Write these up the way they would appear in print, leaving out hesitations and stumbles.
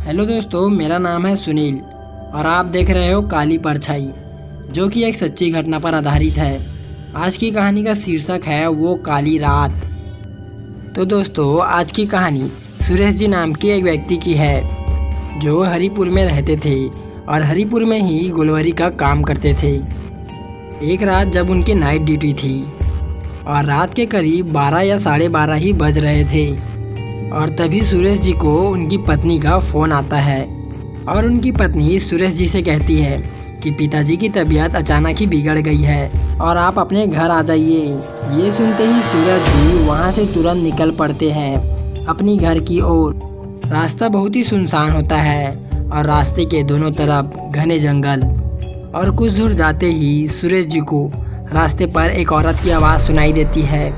Hello दोस्तों, मेरा नाम है सुनील और आप देख रहे हो काली परछाई, जो कि एक सच्ची घटना पर आधारित है। आज की कहानी का शीर्षक है वो काली रात। तो दोस्तों, आज की कहानी सुरेश जी नाम के एक व्यक्ति की है, जो हरिपुर में रहते थे और हरिपुर में ही गुलवरी का काम करते थे। एक रात जब उनकी नाइट ड्यूटी थी और रात के करीब 12 या 12:30 ही बज रहे थे, और तभी सुरेश जी को उनकी पत्नी का फ़ोन आता है और उनकी पत्नी सुरेश जी से कहती है कि पिताजी की तबीयत अचानक ही बिगड़ गई है और आप अपने घर आ जाइए। ये सुनते ही सूरज जी वहाँ से तुरंत निकल पड़ते हैं अपनी घर की ओर। रास्ता बहुत ही सुनसान होता है और रास्ते के दोनों तरफ घने जंगल, और कुछ दूर जाते ही सुरेश जी को रास्ते पर एक औरत की आवाज़ सुनाई देती है,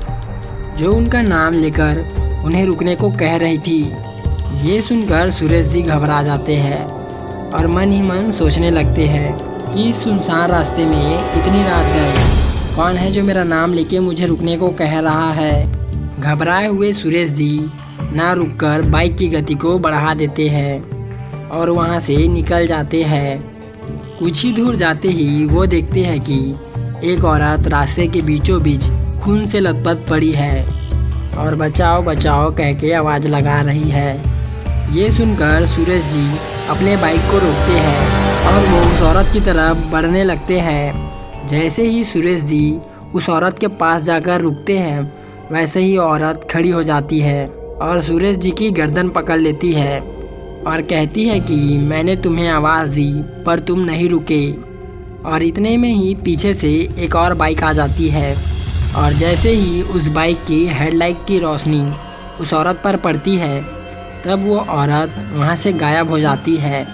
जो उनका नाम लेकर उन्हें रुकने को कह रही थी। ये सुनकर सुरेश जी घबरा जाते हैं और मन ही मन सोचने लगते हैं कि इस सुनसान रास्ते में इतनी रात गए, कौन है जो मेरा नाम लेके मुझे रुकने को कह रहा है। घबराए हुए सुरेश जी ना रुककर बाइक की गति को बढ़ा देते हैं और वहाँ से निकल जाते हैं। कुछ ही दूर जाते ही वो देखते हैं कि एक औरत रास्ते के बीचों बीच खून से लथपथ पड़ी है और बचाओ बचाओ कह के आवाज़ लगा रही है। ये सुनकर सुरेश जी अपने बाइक को रोकते हैं और वो उस औरत की तरफ बढ़ने लगते हैं। जैसे ही सुरेश जी उस औरत के पास जाकर रुकते हैं, वैसे ही औरत खड़ी हो जाती है और सुरेश जी की गर्दन पकड़ लेती है और कहती है कि मैंने तुम्हें आवाज़ दी पर तुम नहीं रुके। और इतने में ही पीछे से एक और बाइक आ जाती है और जैसे ही उस बाइक की हेडलाइट की रोशनी उस औरत पर पड़ती है, तब वो औरत वहाँ से गायब हो जाती है।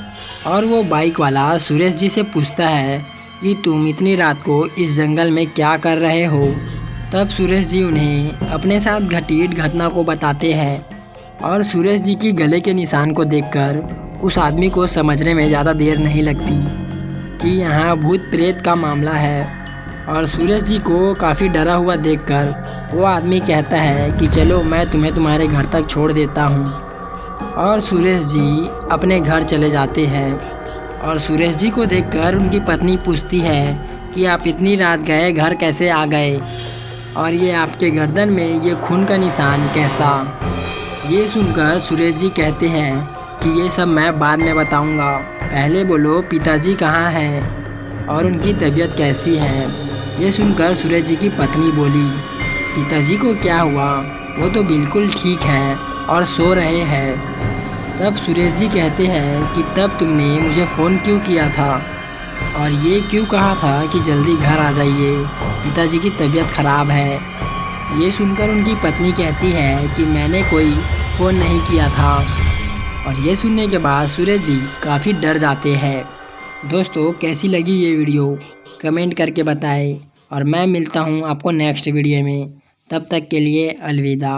और वो बाइक वाला सुरेश जी से पूछता है कि तुम इतनी रात को इस जंगल में क्या कर रहे हो। तब सुरेश जी उन्हें अपने साथ घटित घटना को बताते हैं और सुरेश जी की गले के निशान को देखकर उस आदमी को समझने में ज़्यादा देर नहीं लगती कि यहाँ भूत प्रेत का मामला है। और सुरेश जी को काफ़ी डरा हुआ देखकर वो आदमी कहता है कि चलो मैं तुम्हें तुम्हारे घर तक छोड़ देता हूँ। और सुरेश जी अपने घर चले जाते हैं। और सुरेश जी को देखकर उनकी पत्नी पूछती है कि आप इतनी रात गए, घर कैसे आ गए, और ये आपके गर्दन में ये खून का निशान कैसा। ये सुनकर सुरेश जी कहते हैं कि ये सब मैं बाद में बताऊँगा, पहले बोलो पिताजी कहाँ हैं और उनकी तबीयत कैसी है। ये सुनकर सुरेश जी की पत्नी बोली, पिताजी को क्या हुआ, वो तो बिल्कुल ठीक है और सो रहे हैं। तब सुरेश जी कहते हैं कि तब तुमने मुझे फ़ोन क्यों किया था और ये क्यों कहा था कि जल्दी घर आ जाइए, पिताजी की तबीयत ख़राब है। ये सुनकर उनकी पत्नी कहती है कि मैंने कोई फ़ोन नहीं किया था। और ये सुनने के बाद सुरेश जी काफ़ी डर जाते हैं। दोस्तों, कैसी लगी ये वीडियो कमेंट करके बताएं और मैं मिलता हूँ आपको नेक्स्ट वीडियो में। तब तक के लिए अलविदा।